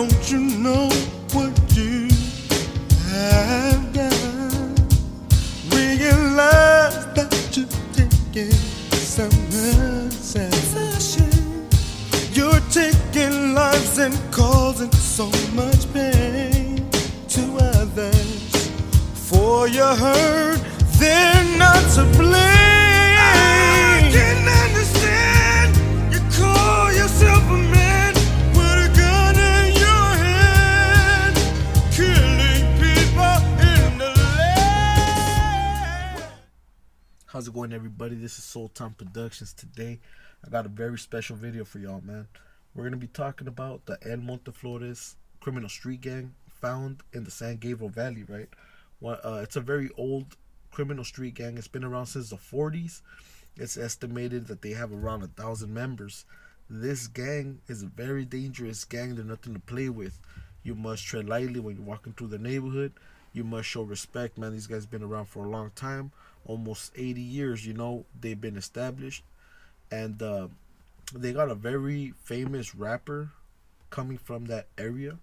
Don't you know what you have done? Realize that you're taking someone's possession. You're taking lives and causing so much pain to others. For your hurt, they're not to blame. I can understand you call yourself a man with a gun in your hand, killing people in the land. How's it going, everybody? This is Soul Time Productions. Today I got a very special video for y'all, man. We're going to be talking about the El Monte Flores criminal street gang found in the San Gabriel Valley, right? Well, it's a very old criminal street gang. It's been around since the 40s. It's estimated that they have around 1,000 members. This gang is a very dangerous gang. They're nothing to play with. You must tread lightly when you're walking through the neighborhood. You must show respect, man. These guys been around for a long time, almost 80 years. You know, they've been established, and they got a very famous rapper coming from that area.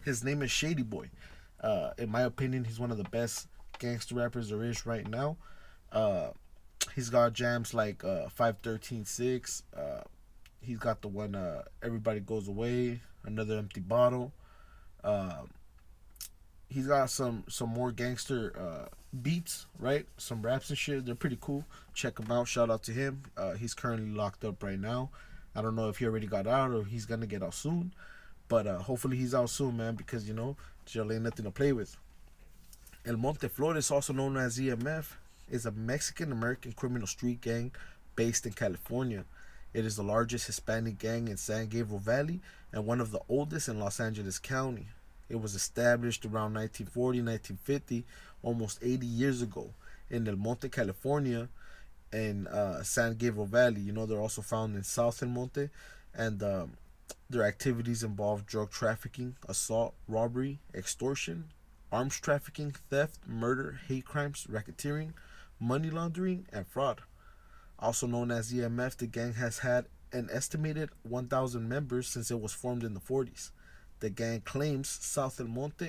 His name is Shady Boy. In my opinion, he's one of the best gangster rappers there is right now. He's got jams like 513-6. He's got the one Everybody Goes Away, Another Empty Bottle. He's got some more gangster beats, right? Some raps and shit. They're pretty cool. Check him out. Shout out to him. He's currently locked up right now. I don't know if he already got out or he's gonna get out soon. But hopefully he's out soon, man, because, you know, jail ain't nothing to play with. El Monte Flores, also known as EMF, is a Mexican-American criminal street gang based in California. It is the largest Hispanic gang in San Gabriel Valley and one of the oldest in Los Angeles County. It was established around 1940, 1950, almost 80 years ago in El Monte, California, and San Gabriel Valley. You know, they're also found in South El Monte, and their activities involve drug trafficking, assault, robbery, extortion, arms trafficking, theft, murder, hate crimes, racketeering, money laundering, and fraud. Also known as EMF, the gang has had an estimated 1,000 members since it was formed in the 40s. The gang claims South El Monte,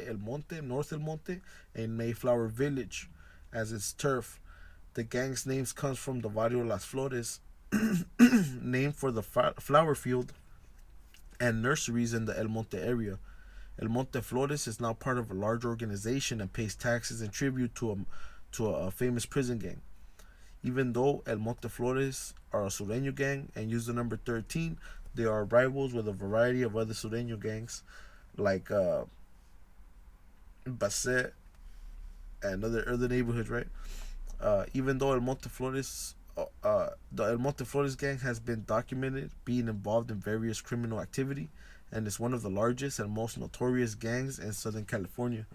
North El Monte, and Mayflower Village as its turf. The gang's names comes from the Barrio Las Flores, named for the flower field and nurseries in the El Monte area. El Monte Flores is now part of a large organization and pays taxes and tribute to a famous prison gang. Even though El Monte Flores are a Sureño gang and use the number 13, they are rivals with a variety of other Sureño gangs like Basset and other neighborhoods, right? Even though El Monte Flores, the El Monte Flores gang has been documented being involved in various criminal activity, and is one of the largest and most notorious gangs in Southern California.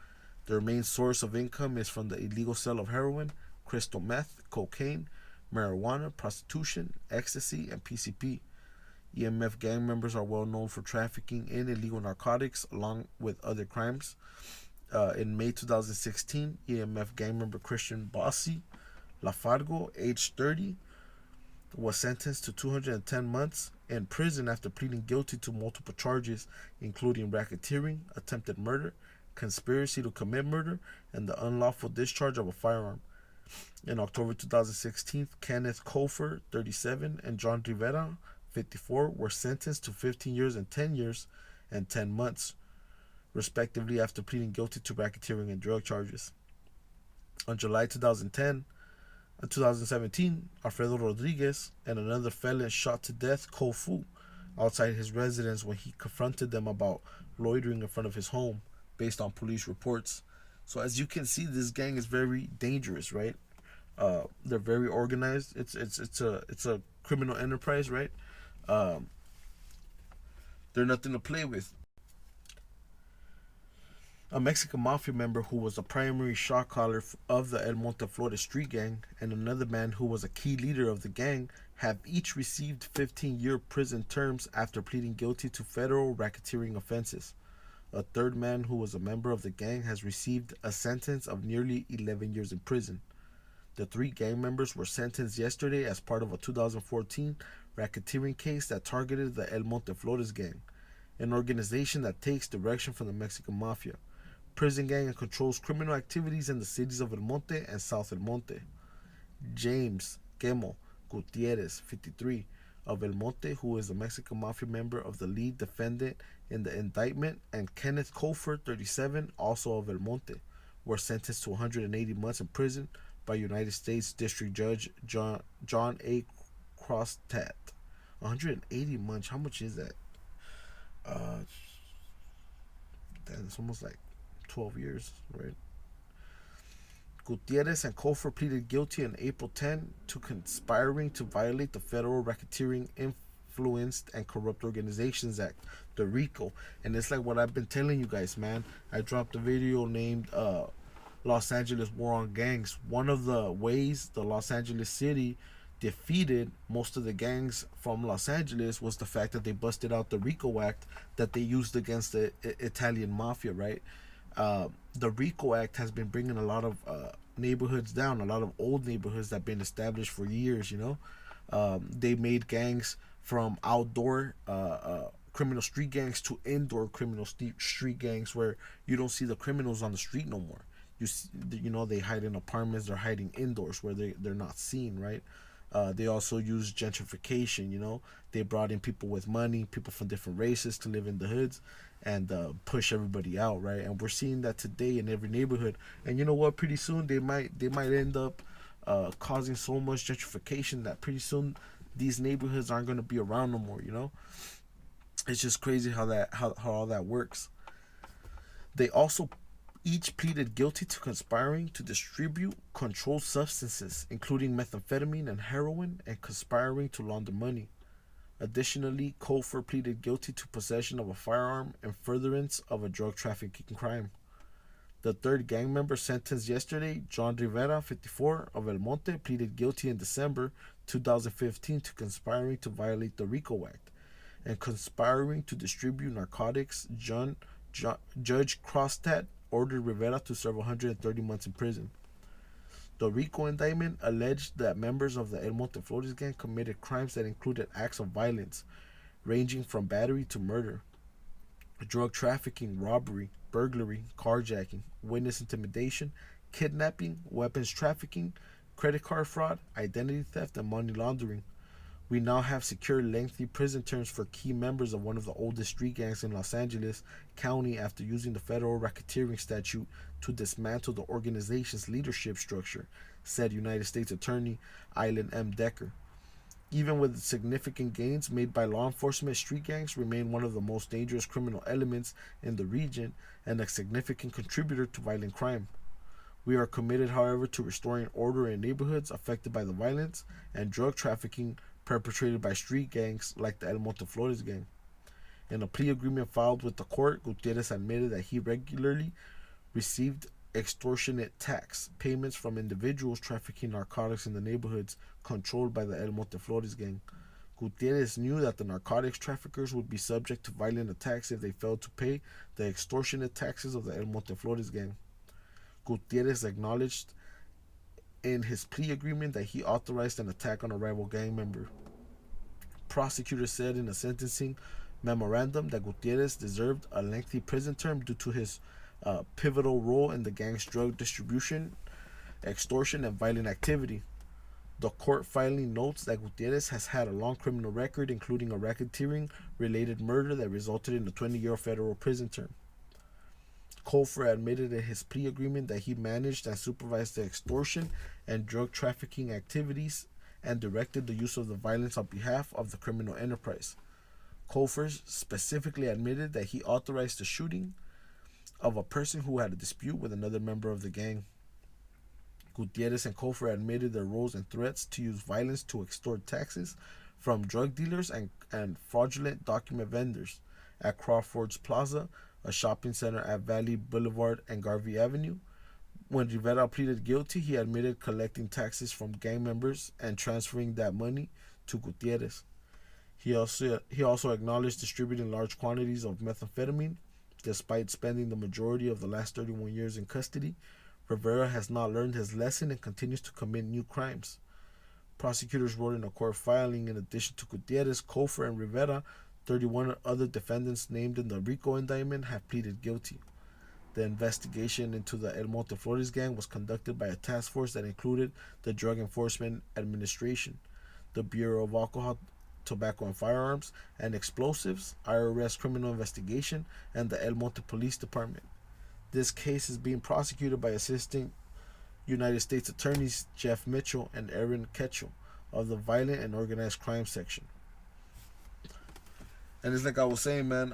Their main source of income is from the illegal sale of heroin, crystal meth, cocaine, marijuana, prostitution, ecstasy, and PCP. EMF gang members are well known for trafficking in illegal narcotics along with other crimes. In May 2016, EMF gang member Christian Bossi Lafargo, age 30, was sentenced to 210 months in prison after pleading guilty to multiple charges, including racketeering, attempted murder, conspiracy to commit murder, and the unlawful discharge of a firearm. In October 2016, Kenneth Kofer, 37, and John Rivera, 54, were sentenced to 15 years and 10 years and 10 months, respectively, after pleading guilty to racketeering and drug charges. On July 2017, Alfredo Rodriguez and another felon shot to death Kofu outside his residence when he confronted them about loitering in front of his home, based on police reports. So as you can see, this gang is very dangerous, right? They're very organized. It's a criminal enterprise, right? They're nothing to play with. A Mexican mafia member who was a primary shot caller of the El Monte Flores street gang and another man who was a key leader of the gang have each received 15-year prison terms after pleading guilty to federal racketeering offenses. A third man who was a member of the gang has received a sentence of nearly 11 years in prison. The three gang members were sentenced yesterday as part of a 2014 racketeering case that targeted the El Monte Flores gang. an organization that takes direction from the Mexican Mafia, prison gang, and controls criminal activities in the cities of El Monte and South El Monte. James Quemo Gutierrez, 53, of El Monte, who is a Mexican Mafia member of the lead defendant in the indictment, and Kenneth Cofer, 37, also of El Monte, were sentenced to 180 months in prison by United States District Judge John A. Crostat. 180 months, how much is that? That's almost like 12 years, right? Gutierrez and Cofer pleaded guilty on April 10 to conspiring to violate the Federal Racketeering Influenced and Corrupt Organizations Act, the RICO. And it's like what I've been telling you guys, man. I dropped a video named Los Angeles War on Gangs. One of the ways the Los Angeles city defeated most of the gangs from Los Angeles was the fact that they busted out the RICO Act that they used against the Italian mafia, right? The RICO Act has been bringing a lot of neighborhoods down, a lot of old neighborhoods that have been established for years, you know. They made gangs from outdoor criminal street gangs to indoor criminal street gangs where you don't see the criminals on the street no more. You know, they hide in apartments, they're hiding indoors where they're not seen, right? They also use gentrification, you know. They brought in people with money, people from different races to live in the hoods and push everybody out, right? And we're seeing that today in every neighborhood. And you know what? Pretty soon they might end up causing so much gentrification that pretty soon these neighborhoods aren't going to be around no more, you know. It's just crazy how all that works. They also each pleaded guilty to conspiring to distribute controlled substances, including methamphetamine and heroin, and conspiring to launder money. Additionally, Cofer pleaded guilty to possession of a firearm and furtherance of a drug trafficking crime. The third gang member sentenced yesterday, John Rivera, 54, of El Monte, pleaded guilty in December 2015 to conspiring to violate the RICO Act and conspiring to distribute narcotics. Judge Crostat ordered Rivera to serve 130 months in prison. The RICO indictment alleged that members of the El Monte Flores gang committed crimes that included acts of violence, ranging from battery to murder, drug trafficking, robbery, burglary, carjacking, witness intimidation, kidnapping, weapons trafficking, credit card fraud, identity theft, and money laundering. We now have secured lengthy prison terms for key members of one of the oldest street gangs in Los Angeles County after using the federal racketeering statute to dismantle the organization's leadership structure, said United States Attorney Eileen M. Decker. Even with significant gains made by law enforcement, street gangs remain one of the most dangerous criminal elements in the region and a significant contributor to violent crime. We are committed, however, to restoring order in neighborhoods affected by the violence and drug trafficking perpetrated by street gangs like the El Monte Flores gang. In a plea agreement filed with the court, Gutierrez admitted that he regularly received extortionate tax payments from individuals trafficking narcotics in the neighborhoods controlled by the El Monte Flores gang. Gutierrez knew that the narcotics traffickers would be subject to violent attacks if they failed to pay the extortionate taxes of the El Monte Flores gang. Gutierrez acknowledged in his plea agreement that he authorized an attack on a rival gang member. Prosecutors said in a sentencing memorandum that Gutierrez deserved a lengthy prison term due to his pivotal role in the gang's drug distribution, extortion, and violent activity. The court filing notes that Gutierrez has had a long criminal record, including a racketeering-related murder that resulted in a 20-year federal prison term. Cofer admitted in his plea agreement that he managed and supervised the extortion and drug trafficking activities and directed the use of the violence on behalf of the criminal enterprise. Cofer specifically admitted that he authorized the shooting of a person who had a dispute with another member of the gang. Gutierrez and Cofer admitted their roles and threats to use violence to extort taxes from drug dealers and fraudulent document vendors at Crawford's Plaza, a shopping center at Valley Boulevard and Garvey Avenue. When Rivera pleaded guilty, he admitted collecting taxes from gang members and transferring that money to Gutierrez. He also acknowledged distributing large quantities of methamphetamine. Despite spending the majority of the last 31 years in custody, Rivera has not learned his lesson and continues to commit new crimes. Prosecutors wrote in a court filing, in addition to Gutierrez, Cofer, and Rivera 31 other defendants named in the RICO indictment have pleaded guilty. The investigation into the El Monte Flores gang was conducted by a task force that included the Drug Enforcement Administration, the Bureau of Alcohol, Tobacco and Firearms, and Explosives, IRS Criminal Investigation, and the El Monte Police Department. This case is being prosecuted by Assistant United States Attorneys Jeff Mitchell and Aaron Ketchell of the Violent and Organized Crime Section. And it's like I was saying, man,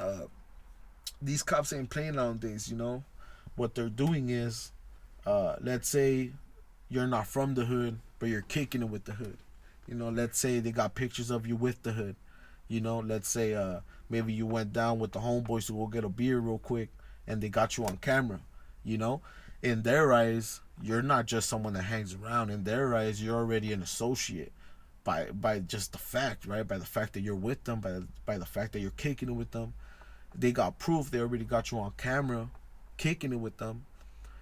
these cops ain't playing nowadays, you know. What they're doing is, let's say you're not from the hood, but you're kicking it with the hood. You know, let's say they got pictures of you with the hood. You know, let's say maybe you went down with the homeboys to go get a beer real quick and they got you on camera. You know, in their eyes, you're not just someone that hangs around. In their eyes, you're already an associate by just the fact, right? By the fact that you're with them, by the fact that you're kicking it with them. They got proof. They already got you on camera kicking it with them.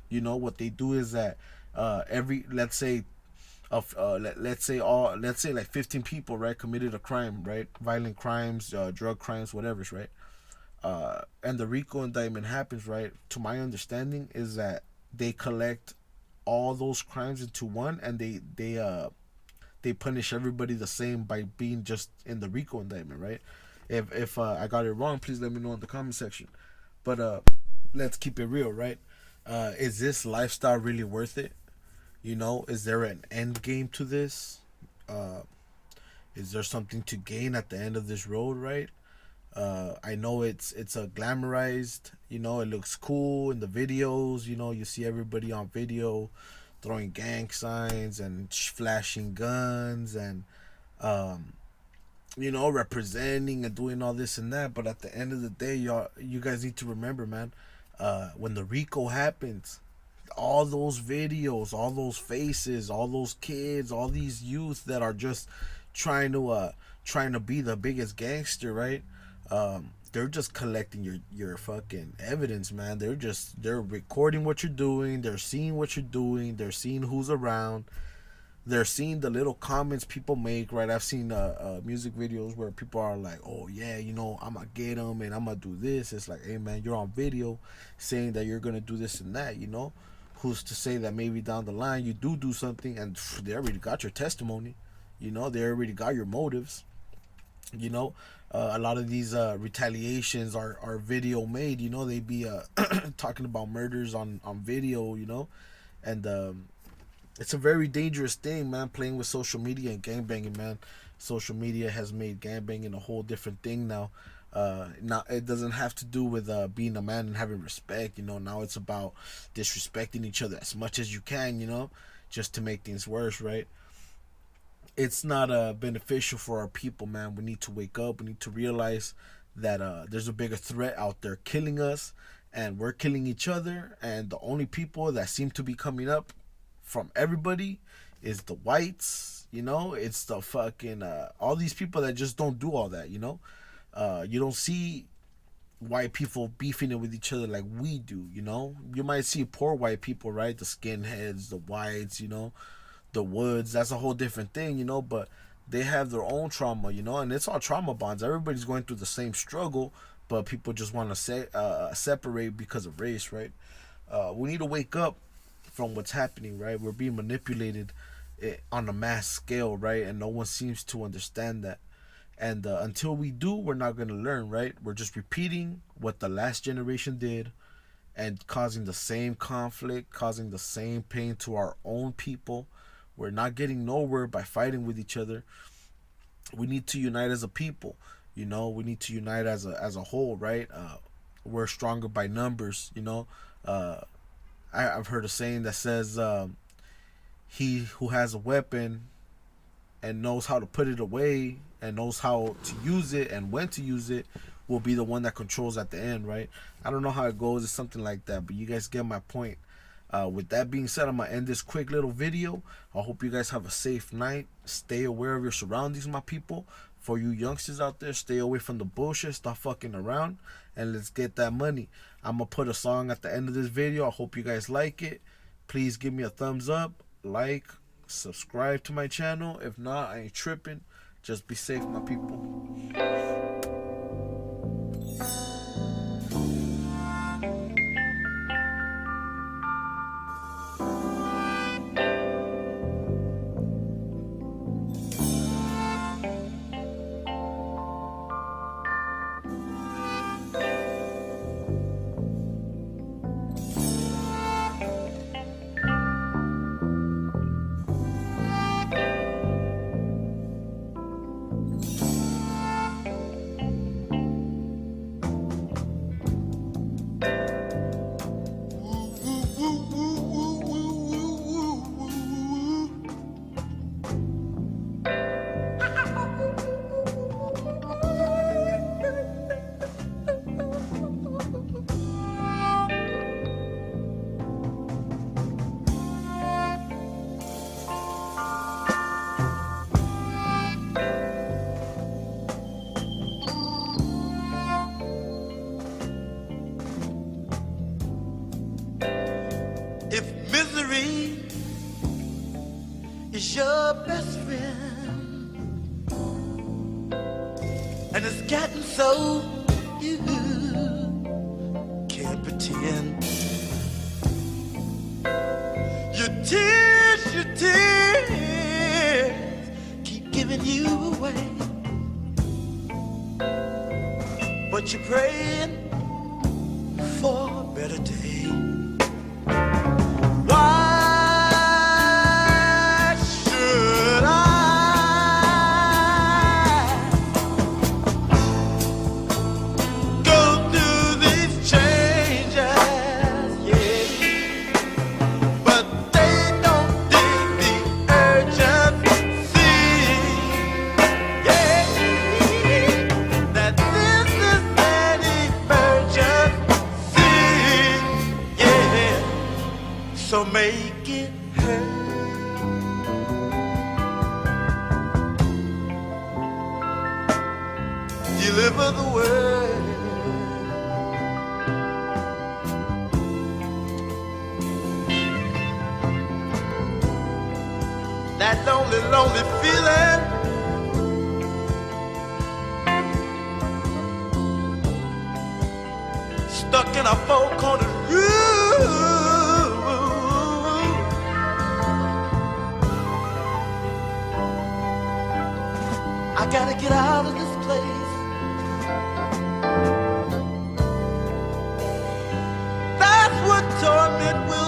You know, what they do is that let's say like 15 people, right, committed a crime, right, violent crimes, drug crimes, whatever's, right, and the RICO indictment happens, right. To my understanding is that they collect all those crimes into one, and they punish everybody the same by being just in the RICO indictment, right. If I got it wrong, please let me know in the comment section. But let's keep it real, right? Is this lifestyle really worth it? You know, is there an end game to this? Is there something to gain at the end of this road, right? I know it's a glamorized, you know, it looks cool in the videos, you know, you see everybody on video throwing gang signs and flashing guns and you know, representing and doing all this and that. But at the end of the day, you guys need to remember, man, when the RICO happens, all those videos, all those faces, all those kids, all these youth that are just trying to be the biggest gangster, right? They're just collecting your fucking evidence, man. They're recording what you're doing, they're seeing what you're doing, they're seeing who's around, they're seeing the little comments people make, right? I've seen music videos where people are like, oh yeah, you know, I'm gonna get them and I'm gonna do this. It's like, hey man, you're on video saying that you're gonna do this and that, you know. Who's to say that maybe down the line you do something and they already got your testimony, you know, they already got your motives, you know. A lot of these retaliations are video made, you know. They be talking about murders on video, you know. And it's a very dangerous thing, man, playing with social media and gangbanging, man. Social media has made gangbanging a whole different thing now. Now it doesn't have to do with being a man and having respect, you know. Now it's about disrespecting each other as much as you can, you know, just to make things worse, right? It's not beneficial for our people, man. We need to wake up. We need to realize that there's a bigger threat out there killing us, and we're killing each other. And the only people that seem to be coming up from everybody is the whites, you know. It's the fucking all these people that just don't do all that, you know. You don't see white people beefing it with each other like we do, you know. You might see poor white people, right? The skinheads, the whites, you know, the woods. That's a whole different thing, you know. But they have their own trauma, you know, and it's all trauma bonds. Everybody's going through the same struggle, but people just want to separate because of race, right? We need to wake up from what's happening, right? We're being manipulated on a mass scale, right? And no one seems to understand that. And until we do, we're not going to learn, right? We're just repeating what the last generation did and causing the same conflict, causing the same pain to our own people. We're not getting nowhere by fighting with each other. We need to unite as a people, you know. We need to unite as a whole, right? We're stronger by numbers, you know. I've heard a saying that says, he who has a weapon and knows how to put it away and knows how to use it and when to use it will be the one that controls at the end, right? I don't know how it goes. It's something like that, but you guys get my point. With that being said, I'm going to end this quick little video. I hope you guys have a safe night. Stay aware of your surroundings, my people. For you youngsters out there, stay away from the bullshit. Stop fucking around. And let's get that money. I'm going to put a song at the end of this video. I hope you guys like it. Please give me a thumbs up, like, subscribe to my channel. If not, I ain't tripping. Just be safe, my people. is your best friend, and it's gotten so you can't pretend. Your tears keep giving you away, but you're praying for a better day. Why should I go through these changes? Yeah, but they don't dig the urgency. Yeah, that this is an emergency. Yeah, so make it hurt. Deliver the word. That lonely, lonely feeling, stuck in a four-cornered room. I gotta get out of this place. That's what torment will